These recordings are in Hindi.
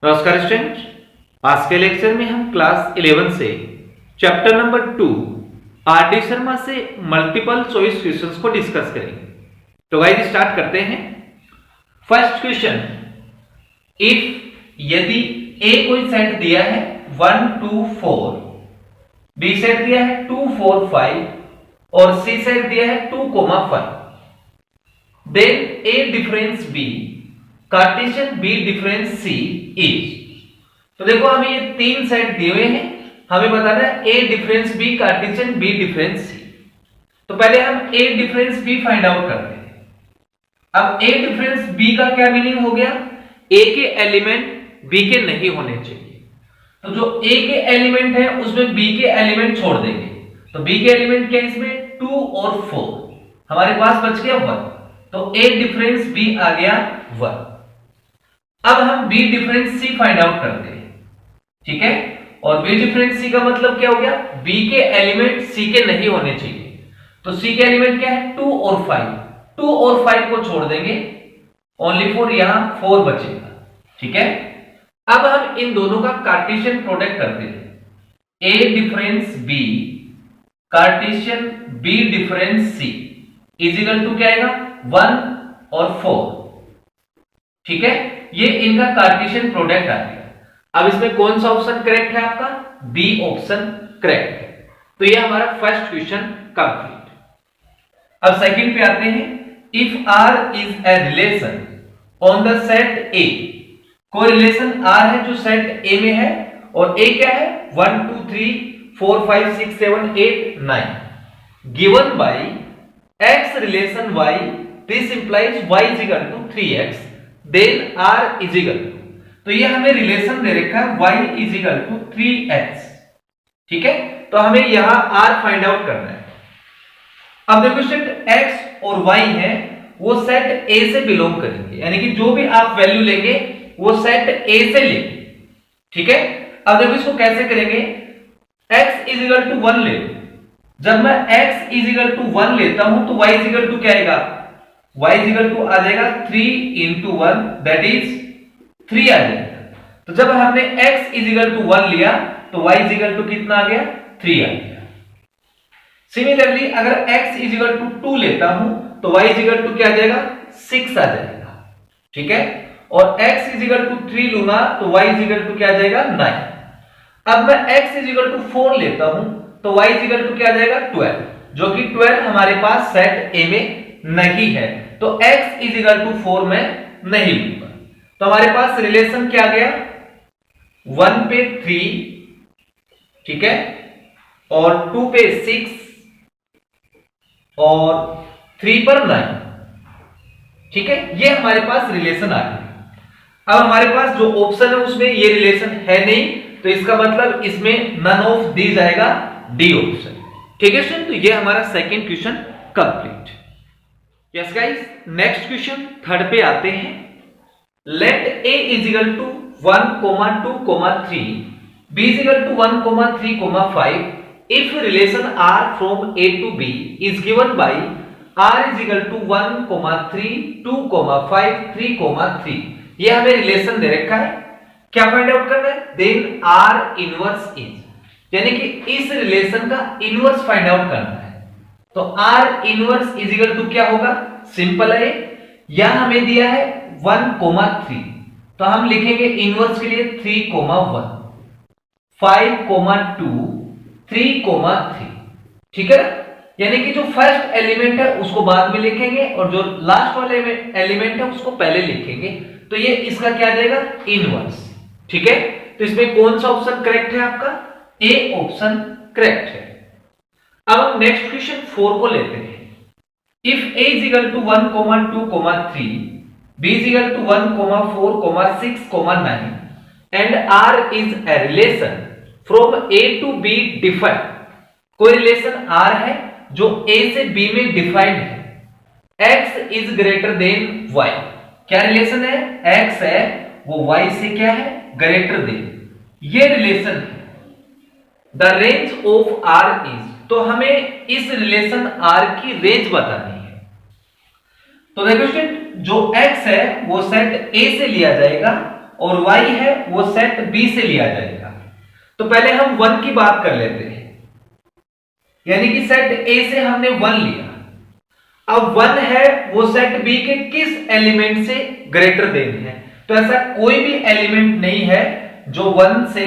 नमस्कार स्टूडेंट, आज के लेक्चर में हम क्लास 11 से चैप्टर नंबर 2 आर.डी. शर्मा से मल्टीपल चॉइस क्वेश्चंस को डिस्कस करेंगे। तो गाइस स्टार्ट करते हैं। फर्स्ट क्वेश्चन, इफ यदि ए कोई सेट दिया है 1 2 4, बी सेट दिया है 2 4 5 और सी सेट दिया है 2 5, then A difference B Cartesian B difference C is. तो देखो हमें ये तीन सेट दिए हुए हैं, हमें बताना है A difference B Cartesian B difference C. तो पहले हम A difference B find out करते हैं। अब ए डिफरेंस बी का क्या मीनिंग हो गया? ए के एलिमेंट बी के नहीं होने चाहिए। तो जो ए के एलिमेंट है उसमें बी के एलिमेंट छोड़ देंगे। तो बी के एलिमेंट क्या है इसमें? 2 और 4, हमारे पास बच गया 1। तो ए डिफरेंस बी आ गया 1। अब हम बी डिफरेंस सी फाइंड आउट करते हैं, ठीक है। और बी डिफरेंस सी का मतलब क्या हो गया? बी के एलिमेंट सी के नहीं होने चाहिए। तो सी के एलिमेंट क्या है? 2 और 5। 2 और 5 को छोड़ देंगे, ओनली 4, यहां 4 बचेगा, ठीक है। अब हम इन दोनों का कार्टेशियन प्रोडक्ट करते हैं। A difference B Cartesian B difference C is equal to क्या आएगा? 1 और 4, ठीक है। ये इनका कार्टेशियन प्रोडक्ट आ गया। अब इसमें कौन सा ऑप्शन करेक्ट है आपका? बी ऑप्शन करेक्ट है। तो ये हमारा फर्स्ट क्वेश्चन कंप्लीट। अब सेकंड पे आते हैं। If R is a relation on the set A, कोई रिलेशन आर है जो सेट ए में है, और ए क्या है? 1 2 3 4 5 6 7 8 9 given by x relation y, this implies y is equal to 3x, then r is equal to, तो ये हमें रिलेशन दे रखा है y is equal to 3x, ठीक है। तो हमें यहां r फाइंड आउट करना है। अब देखो सेट x और y है वो सेट a से बिलोंग करेंगे, यानी कि जो भी आप वैल्यू लेंगे वो सेट a से लेंगे, ठीक है। अब देखो इसको कैसे करेंगे? x इज इक्वल टू 1 ले लो। जब मैं x इज इक्वल टू 1 लेता हूं तो y इज इक्वल टू क्या आएगा? y इज इक्वल टू आ जाएगा 3 into 1, दैट इज 3 आ जाएगा। तो जब हमने x इज इक्वल टू 1 लिया तो y इज इक्वल टू कितना आ गया? 3 आ गया। सिमिलरली अगर x इज इक्वल टू 2 लेता हूं तो y इज इक्वल टू क्या आ जाएगा? 6 आ जाएगा, ठीक है। और x इज इक्वल टू 3 लूंगा तो y इज इक्वल टू क्या आ जाएगा? 9। अब मैं x इज इक्वल टू 4 लेता हूं तो y इज इक्वल टू क्या आ जाएगा? 12, जो कि 12 हमारे पास सेट a में नहीं है, तो x इज इक्वल टू 4 में नहीं लूंगा। तो हमारे पास रिलेशन क्या आ गया? 1 पे 3, ठीक है, और 2 पे 6 और 3 पर 9, ठीक है। ये हमारे पास रिलेशन आ गया। अब हमारे पास जो ऑप्शन है उसमें ये रिलेशन है नहीं, तो इसका मतलब इसमें नन ऑफ दीज आएगा, डी ऑप्शन, ठीक है स्टूडेंट। तो ये हमारा second question complete. Yes guys, next question third पे आते हैं। Let a is equal to 1 2 3, b is equal to 1 3 5 if relation r from a to b is given by r is equal to 1 3 2 5 3 3। ये हमें रिलेशन दे रखा है, क्या फाइंड आउट करना है? देन r इनवर्स इज, यानी कि इस रिलेशन का इनवर्स फाइंड आउट करना है। तो r inverse is equal to क्या होगा? सिंपल है, यहां हमें दिया है 1 3, तो हम लिखेंगे इनवर्स के लिए 3 1 5 2 3 3, ठीक है। यानी कि जो फर्स्ट एलिमेंट है उसको बाद में लिखेंगे और जो लास्ट वाले एलिमेंट है उसको पहले लिखेंगे। तो ये इसका क्या आ जाएगा? इनवर्स, ठीक है। तो इसमें कौन सा ऑप्शन करेक्ट है आपका? ए ऑप्शन करेक्ट है। अब हम नेक्स्ट क्वेश्चन 4 को लेते हैं। If a is equal to 1 2 3, b is equal to 1 4 6 9 and r is a relation from a to b defined, कोई रिलेशन r है जो a से b में डिफाइंड है, x is greater than y, क्या रिलेशन है? x है वो y से क्या है? ग्रेटर देन, ये रिलेशन है। The range of r is, तो हमें इस रिलेशन r की रेंज बतानी है। तो देखो स्टूडेंट, जो x है वो सेट a से लिया जाएगा और y है वो सेट B से लिया जाएगा। तो पहले हम 1 की बात कर लेते हैं, यानी कि सेट A से हमने 1 लिया। अब 1 है वो सेट B के किस एलिमेंट से ग्रेटर देन है? तो ऐसा कोई भी एलिमेंट नहीं है जो 1 से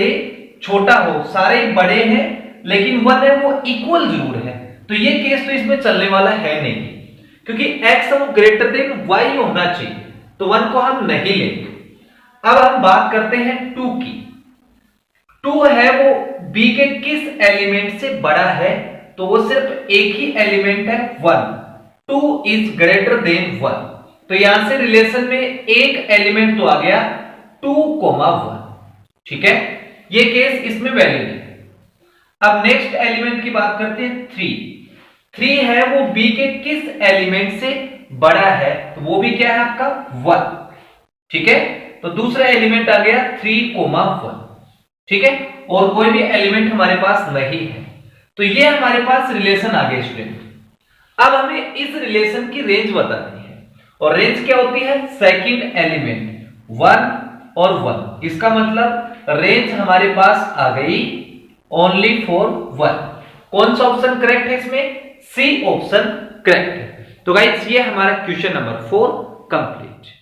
छोटा हो, सारे बड़े हैं लेकिन 1 है वो इक्वल जरूर है। तो ये केस तो इसमें चलने वाला है नहीं, क्योंकि x वो ग्रेटर देन y होना चाहिए, तो 1 को हम नहीं लेंगे। अब हम बात करते हैं 2 की। 2 है वो b के किस एलिमेंट से बड़ा है? तो वो सिर्फ एक ही एलिमेंट है 1। 2 इज ग्रेटर देन 1। तो यहां से रिलेशन में एक एलिमेंट तो आ गया 2,1। ठीक है, ये केस इसमें वैलिड है। अब नेक्स्ट एलिमेंट की बात करते हैं 3। 3 है वो b के किस एलिमेंट से बड़ा है? तो वो भी क्या है आपका 1। ठीक है, तो दूसरा एलिमेंट आ गया 3,1। ठीक है, और कोई भी एलिमेंट हमारे पास नहीं है। तो ये हमारे पास रिलेशन आ गया स्टूडेंट। अब हमें इस रिलेशन की रेंज बतानी है, और रेंज क्या होती है? सेकंड एलिमेंट 1 और 1। इसका मतलब रेंज हमारे पास आ गई ओनली फॉर 1। कौन सा ऑप्शन करेक्ट है इसमें? सी ऑप्शन करेक्ट है। तो गाइस ये हमारा question number 4 complete.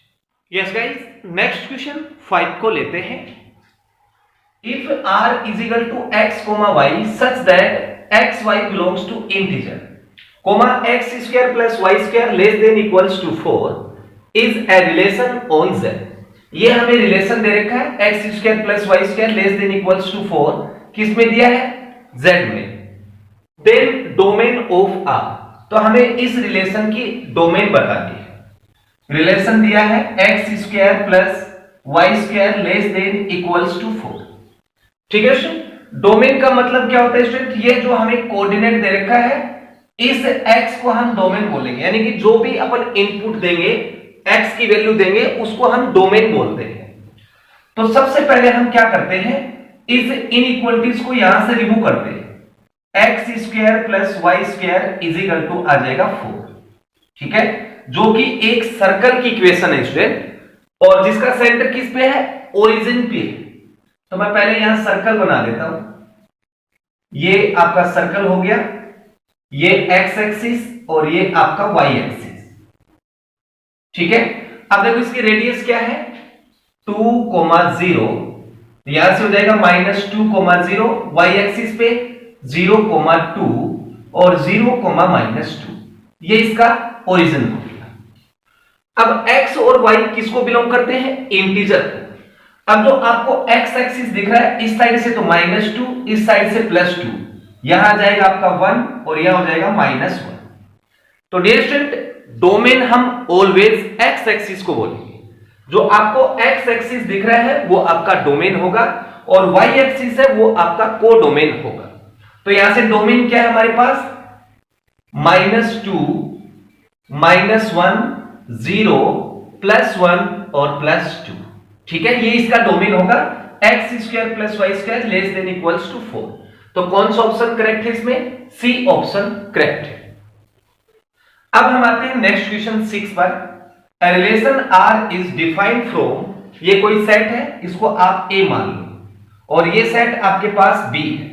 Yes guys, next question 5 को लेते हैं। If r is equal to x, y such that x, y belongs to integer, x square plus y square less than equals to 4 is a relation on z। ये हमें रिलेशन दे रखा है x square plus y square less than equals to 4, किस में दिया है? z में। देन डोमेन ऑफ r, तो हमें इस रिलेशन की डोमेन बतानी है। रिलेशन दिया है x square plus y square less than equals to 4। ठीक है स्टूडेंट, डोमेन का मतलब क्या होता है स्टूडेंट? ये जो हमें कोऑर्डिनेट दे रखा है, इस x को हम डोमेन बोलेंगे, यानी कि जो भी अपन इनपुट देंगे, x की वैल्यू देंगे, उसको हम डोमेन बोलते हैं। तो सबसे पहले हम क्या करते हैं, इस इनइक्वलिटीज को यहां से रिमूव करते हैं। X square plus Y square is equal to आ जाएगा 4। ठीक है, जो कि एक सर्कल की इक्वेशन है स्टूडेंट, और जिसका सेंटर किस पे है? ओरिजिन पे है। तो मैं पहले यहां सर्कल बना देता हूं। ये आपका सर्कल हो गया, ये एक्स एक्सिस और ये आपका वाई एक्सिस। ठीक है, अब देखो इसकी रेडियस क्या है? 2,0। यहां से हो जाएगा -2,0, वाई एक्सिस पे 0,2 और 0,-2। ये इसका ओरिजिन हो गया। अब x और y किसको बिलोंग करते हैं? इंटीजर को। अब जो आपको x एक्सिस दिख रहा है, इस साइड से तो -2, इस साइड से +2, यहां आ जाएगा आपका 1 और यहां हो जाएगा -1। तो डियर स्टूडेंट, डोमेन हम ऑलवेज x एक्सिस को बोलेंगे। जो आपको x एक्सिस दिख रहा है वो आपका डोमेन होगा, और y एक्सिस है वो आपका को डोमेन होगा। तो यहां से डोमेन क्या है हमारे पास? -2, -1, 0, +1 और +2। ठीक है, ये इसका डोमेन होगा x square plus Y square less than equals to 4। तो कौन सा ऑप्शन करेक्ट है इसमें? सी ऑप्शन करेक्ट है। अब हम आते हैं नेक्स्ट क्वेश्चन 6 पर। A relation R is defined from, ये कोई सेट है, इसको आप A मान लो, और ये सेट आपके पास B है।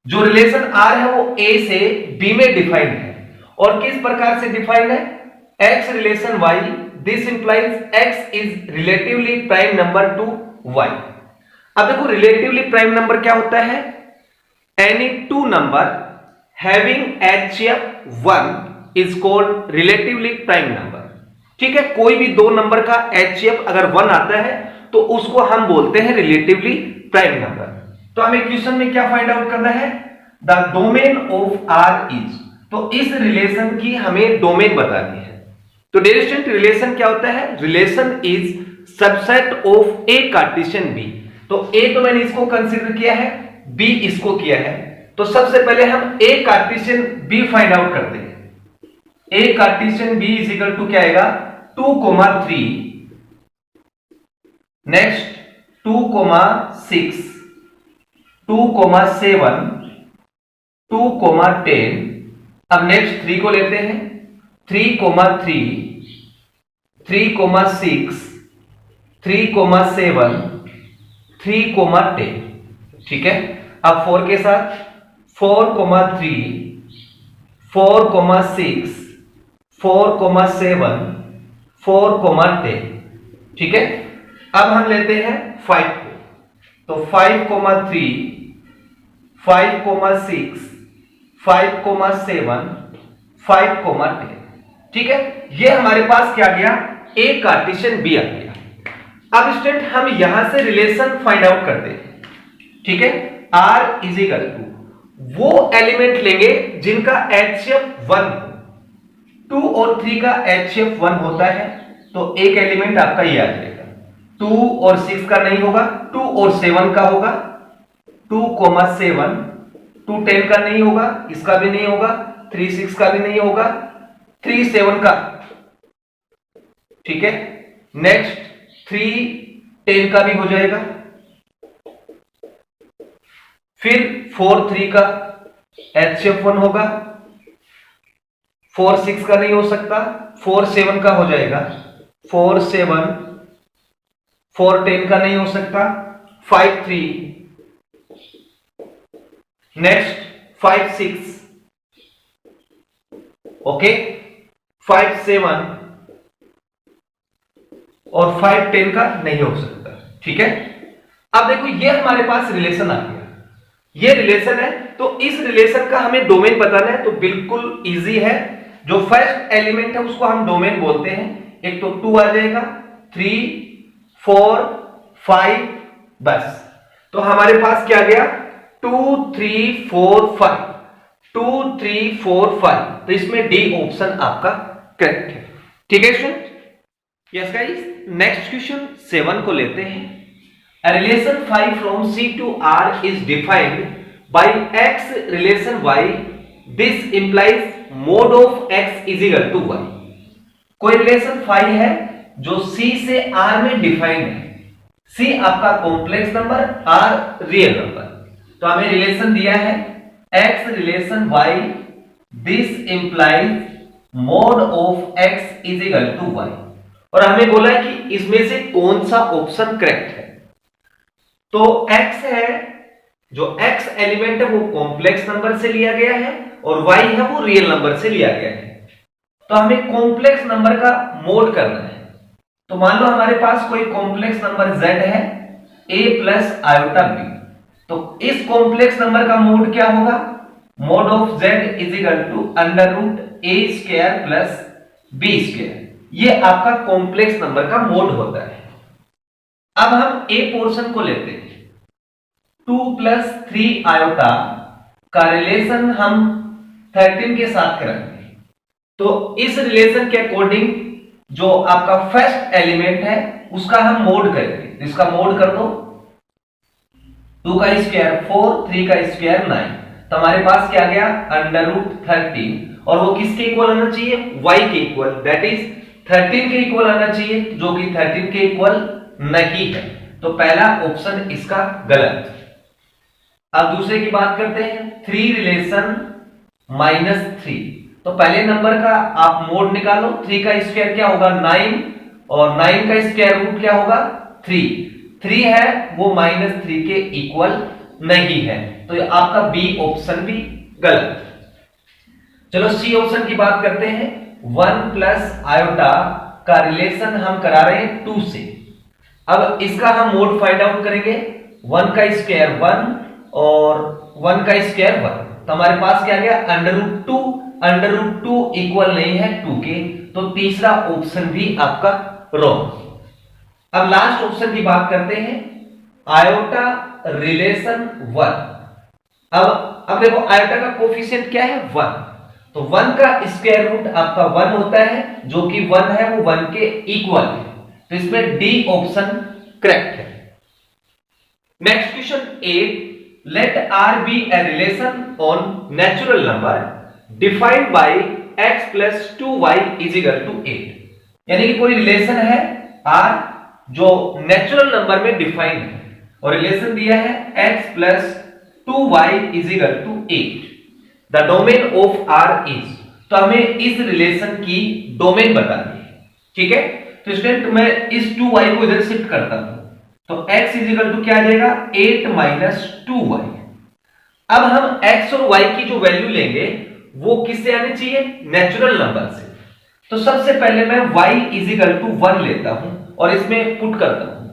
जो रिलेशन R है वो A से B में डिफाइंड है, और किस प्रकार से डिफाइंड है? X relation Y, this implies X is relatively prime number two Y। अब देखो रिलेटिवली प्राइम नंबर क्या होता है? Any two number having HCF is called relatively prime number. ठीक है, कोई भी दो नंबर का HCF अगर 1 आता है तो उसको हम बोलते हैं रिलेटिवली प्राइम नंबर। तो हमें क्वेश्चन में क्या फाइंड आउट करना है? The domain of R is, तो इस रिलेशन की हमें डोमेन बतानी है। तो डियर स्टूडेंट, रिलेशन क्या होता है? Relation is subset of A cartesian B. तो A तो मैंने इसको कंसीडर किया है, B इसको किया है, तो सबसे पहले हम A Cartesian B find out करते हैं। A Cartesian B is equal to क्या आएगा? 2,3, नेक्स्ट 2,6, 2,7, 2,10। अब नेक्स्ट 3 को लेते हैं, 3,3, 3,6, 3,7, 3,10, ठीक है। अब 4 के साथ 4,3, 4,6, 4,7, 4,10, ठीक है। अब हम लेते हैं 5 को, तो 5,3, 5,6, 5,7, 5,10, ठीक है। ये हमारे पास क्या गया, ए कार्टेशियन बी आ गया। अब स्टूडेंट हम यहां से रिलेशन फाइंड आउट करते हैं, ठीक है। R इज इक्वल टू वो एलिमेंट लेंगे जिनका HCF 1 हो। 2 और 3 का HCF 1 होता है, तो एक एलिमेंट आपका ये आ जाएगा। 2 और 6 का नहीं होगा, 2 और 7 का होगा, 2,7, 2 10 का नहीं होगा, इसका भी नहीं होगा, 3 6 का भी नहीं होगा, 3 7 का, ठीक है। नेक्स्ट 3 10 का भी हो जाएगा, फिर 4 3 का HCF 1 होगा, 4 6 का नहीं हो सकता, 4 7 का हो जाएगा, 4 7, 4 10 का नहीं हो सकता, 5 3, नेक्स्ट 5 6, ओके, 5 7 और 5 10 का नहीं हो सकता, ठीक है। अब देखो ये हमारे पास रिलेशन आ गया, ये रिलेशन है, तो इस रिलेशन का हमें डोमेन बताना है, तो बिल्कुल इजी है। जो फर्स्ट एलिमेंट है उसको हम डोमेन बोलते हैं। एक तो 2 आ जाएगा, 3 4 5, बस। तो हमारे पास क्या गया, 2 3 4 5, 2 3 4 5, तो इसमें डी ऑप्शन आपका करेक्ट है, ठीक है student. Yes guys, next question 7 को लेते हैं। A relation phi from C to R is defined by X relation Y. This implies mode of X is equal to Y. कोई रिलेशन फाई है जो C से R में डिफाइंड है। C आपका complex number, R real number. तो हमें रिलेशन दिया है X relation Y. This implies mode of X is equal to Y. और हमें बोला है कि इसमें से कौन सा ऑप्शन करेक्ट है। तो x है, जो x एलिमेंट है वो कॉम्प्लेक्स नंबर से लिया गया है और y है वो रियल नंबर से लिया गया है। तो हमें कॉम्प्लेक्स नंबर का मोड करना है। तो मान लो हमारे पास कोई कॉम्प्लेक्स नंबर z है, a प्लस आयोटा b। तो इस कॉम्प्लेक्स नंबर का मोड क्या होगा, mod of z is equal to under root a square plus b square. ये आपका कॉम्प्लेक्स नंबर का मोड होता है। अब हम ए पोर्शन को लेते हैं। 2 प्लस 3 आयोटा का रिलेशन हम 13 के साथ करेंगे। तो इस रिलेशन के अकॉर्डिंग जो आपका फर्स्ट एलिमेंट है उसका हम मोड करेंगे। इसका मोड कर दो, 2 का स्क्वायर 4, 3 का स्क्वायर 9। तो हमारे पास क्या गया, अंडर रूट 13, और वो किसके इक्वल आना चाहिए, y के इक्वल, दैट इज 13 के इक्वल आना चाहिए, जो कि 13 के इक्वल नहीं है। तो पहला ऑप्शन इसका गलत। अब दूसरे की बात करते हैं, 3 रिलेशन -3। तो पहले नंबर का आप मोड निकालो, 3 का स्क्वायर क्या होगा 9, और 9 का स्क्वायर रूट क्या होगा 3। 3 है वो -3 के इक्वल नहीं है, तो आपका बी ऑप्शन भी गलत। चलो सी ऑप्शन की बात करते हैं। 1 प्लस आयोटा का रिलेशन हम करा रहे हैं 2 से। अब इसका हम मोड फाइंड आउट करेंगे। 1 का स्क्वायर 1 और 1 का स्क्वायर 1। तो हमारे पास क्या गया, under root 2। Under root 2 equal नहीं है 2 के, तो तीसरा ऑप्शन भी आपका रॉन्ग। अब लास्ट ऑप्शन की बात करते हैं, आयोटा रिलेशन 1। अब देखो आयोटा का कोफिशिएंट क्या है 1, तो 1 का स्क्वायर रूट आपका 1 होता है, जो कि 1 है वो 1 के इक्वल है। तो इसमें डी ऑप्शन करेक्ट है। Next question 8, let R be a relation on natural number defined by x plus 2y is equal to 8। यानी कि कोई रिलेशन है R जो नेचुरल नंबर में डिफाइंड है, और रिलेशन दिया है x plus 2y is equal to 8। The domain of R is, तो हमें इस रिलेशन की डोमेन बतानी है, ठीक है। तो स्टूडेंट मैं इस 2y को इधर शिफ्ट करता हूं, तो x इजिकल टू क्या आ जाएगा 8 माइनस 2y। अब हम x और y की जो वैल्यू लेंगे वो किससे आनी चाहिए, नेचुरल नंबर से। तो सबसे पहले मैं y इजिकल टू 1 लेता हूं और इसमें पुट करता हूं,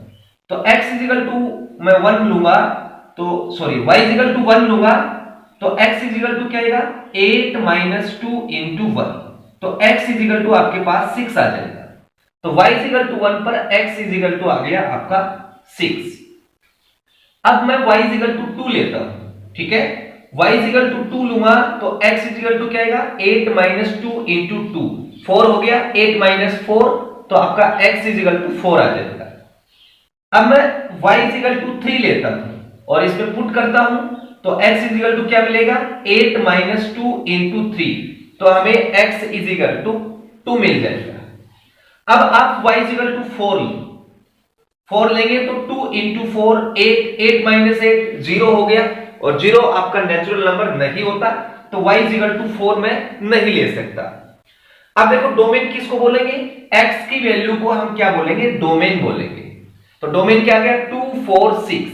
तो x इजिकल टू मैं 1 लूंगा, तो सॉरी y इजिकल टू 1 लूंगा, तो x इजिकल टू क्या आएगा 8 माइनस 2 इंटू 1, तो x इजिकल टू आपके पास 6 आ जाएगा। तो y इजिकल टू 1 पर x इजिकल टू आ गया आपका 6। अब मैं y इजिकल टू 2 लेता हूं, ठीक है, y इजिकल टू 2 लूंगा, तो x इजिकल टू क्या आएगा 8 माइनस 2 इंटू 2, 4 हो गया, 8 माइनस 4, तो आपका x इजिकल टू 4 आ जाएगा। अब मैं y इजिकल टू 3 लेता हूं और इसमें पुट करता हूं, तो x इजिकल टू क्या मिलेगा 8 माइनस 2 इंटू 3, तो हमें x इजिकल टू 2 मिल जाएगा। अब आप y इजिकल टू 4 लेंगे, तो 2 इंटू 4 8, 8 माइनस 8 0 हो गया, और 0 आपका नेचुरल नंबर नहीं होता, तो y इजिकल टू 4 में नहीं ले सकता। अब देखो डोमेन किसको बोलेंगे, x की वैल्यू को हम क्या बोलेंगे, डोमेन बोलेंगे। तो डोमेन क्या आ गया 2 4 6,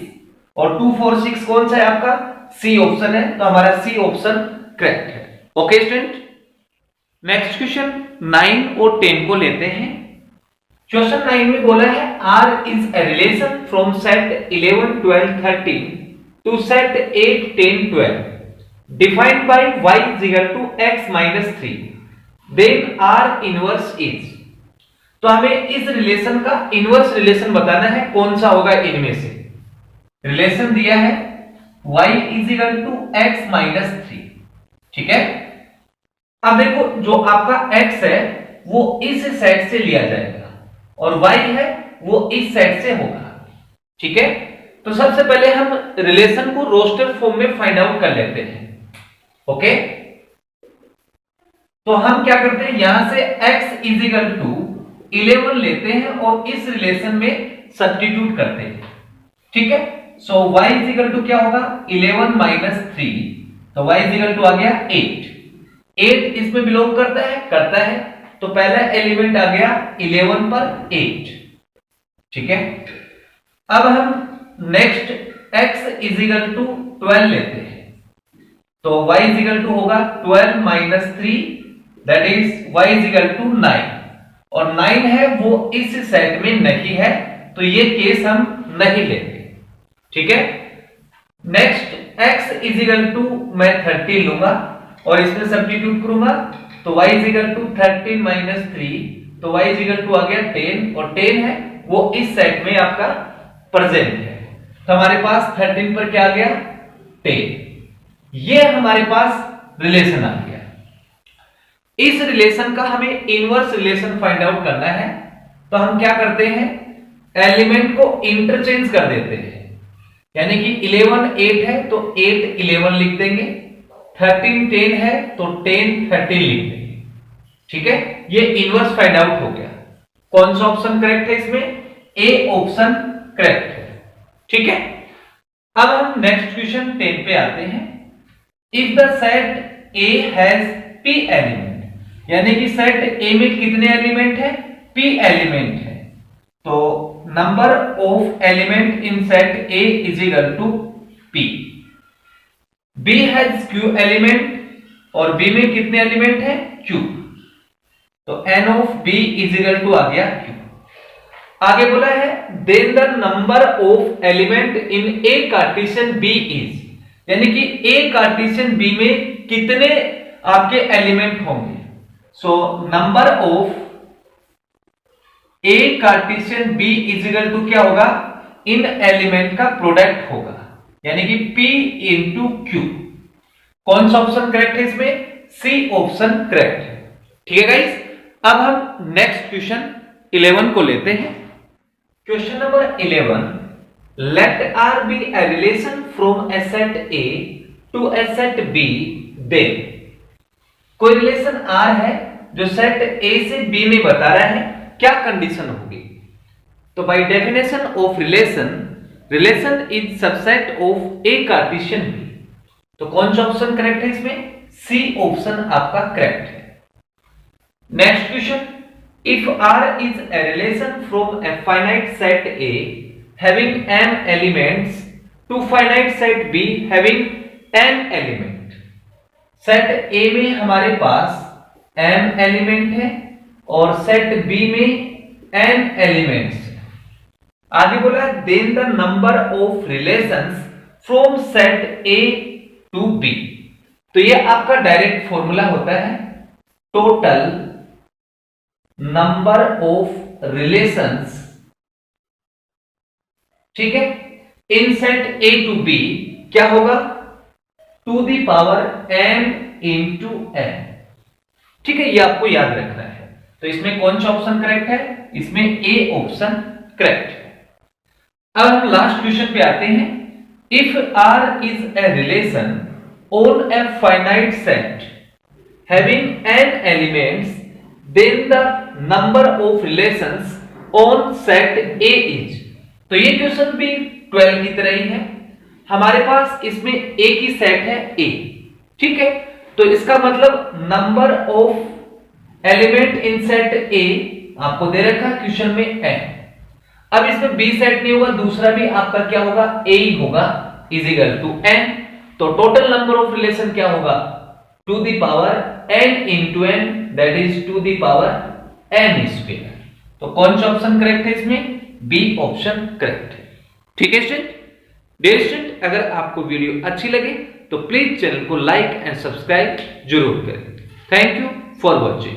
और 2 4 6 कौन सा है आपका, सी ऑप्शन है, तो हमारा सी ऑप्शन करेक्ट है। ओके स्टूडेंट, नेक्स्ट क्वेश्चन 9 और 10 को लेते हैं। क्वेश्चन 9 में बोला है R is a relation from set 11 12 13 to set 8 10 12 defined by y is equal to x minus 3, then R inverse is. तो हमें इस रिलेशन का इनवर्स रिलेशन बताना है, कौन सा होगा इनमें से। रिलेशन दिया है y is equal to x minus 3, ठीक है। अब देखो जो आपका x है वो इस सेट से लिया जाएगा और y है वो इस सेट से होगा, ठीक है। तो सबसे पहले हम रिलेशन को रोस्टर फॉर्म में फाइंड आउट कर लेते हैं। ओके, तो हम क्या करते हैं, यहां से x इजिकल टू 11 लेते हैं और इस रिलेशन में सब्स्टिट्यूट करते हैं, ठीक है। सो y इजिकल टू क्या होगा 11 माइनस 3, तो y इजिकल टू आ गया 8 इसमें बिलोंग करता है, तो पहला एलिमेंट आ गया 11 पर 8, ठीक है। अब हम नेक्स्ट x इजिकल टू 12 लेते हैं, तो y इजिकल टू होगा 12 minus 3, that is y is equal to 9, और 9 है वो इस सेट में नहीं है, तो ये केस हम नहीं लेंगे, ठीक है। नेक्स्ट x इजिकल टू मैं 30 लूंगा और इसमें सब्स्टिट्यूट करूंगा, तो y इजिकल टू 13 माइनस 3, तो y इजिकल टू आ गया 10, और 10 है वो इस सेट में आपका प्रेजेंट है, तो हमारे पास 13 पर क्या आ गया 10। ये हमारे पास रिलेशन आ गया। इस रिलेशन का हमें इनवर्स रिलेशन फाइंड आउट करना है, तो हम क्या करते हैं, एलिमेंट को इंटरचेंज कर देते हैं, यानी कि 11 8 है तो 8 11 लिख देंगे, 13 10 है तो 10 13 लिख देंगे, ठीक है। ये इनवर्स फाइंड आउट हो गया। कौन सा ऑप्शन करेक्ट है इसमें, ए ऑप्शन करेक्ट है, ठीक है। अब हम नेक्स्ट क्वेश्चन 10 पे आते हैं। If the set A has p element, यानी कि सेट ए में कितने एलिमेंट है, p एलिमेंट है, तो number of element in set A is equal to p। b has q element और b में कितने एलिमेंट है q, तो n of b is equal to आ गया q। आगे बोला है then the number of element in A Cartesian b is, यानी कि ए कार्टेशियन b में कितने आपके एलिमेंट होंगे। So number of A Cartesian b is equal to क्या होगा, इन एलिमेंट का प्रोडक्ट होगा, यानी कि p इंटू q। कौन सा ऑप्शन करेक्ट है इसमें, सी ऑप्शन करेक्ट है, ठीक है गाइस। अब हम नेक्स्ट क्वेश्चन 11 को लेते हैं। Question number 11, let R be a relation from a set A to a set B, then कोई रिलेशन R है जो सेट A से B में बता रहा है, क्या कंडीशन होगी। तो by definition of relation is subset of A Cartesian B, तो कौन सा ऑप्शन करेक्ट है इसमें, सी ऑप्शन आपका करेक्ट है। Next question If R is a relation from a finite set A having m elements to finite set B having n element. Set A में हमारे पास m एलिमेंट है और सेट B में n एलिमेंट्स है। आगे बोला then the number of relations from set A to B। तो ये आपका डायरेक्ट फॉर्मूला होता है टोटल नंबर ऑफ रिलेशंस, ठीक है, in set A to B क्या होगा, two the power m into n। ठीक है, ये आपको याद रखना है। तो इसमें कौन सा ऑप्शन करेक्ट है, इसमें A ऑप्शन करेक्ट है। अब हम लास्ट क्वेश्चन पे आते हैं। If R is a relation on a finite set having n elements then the number of relations on set A is. तो ये क्वेश्चन भी 12 की तरह ही है। हमारे पास इसमें एक ही सेट है A, ठीक है, तो इसका मतलब number of element in set A आपको दे रखा क्वेश्चन में n। अब इसमें B सेट नहीं होगा, दूसरा भी आपका क्या होगा, A ही होगा, इज इक्वल टू n। तो टोटल नंबर ऑफ रिलेशन क्या होगा, two the power n into n, that is two the power n square. तो कौन सा ऑप्शन करेक्ट है इसमें, बी ऑप्शन करेक्ट है। ठीक है स्टूडेंट। डियर स्टूडेंट, अगर आपको वीडियो अच्छी लगे तो प्लीज चैनल को लाइक एंड सब्सक्राइब जरूर करें। Thank you for watching.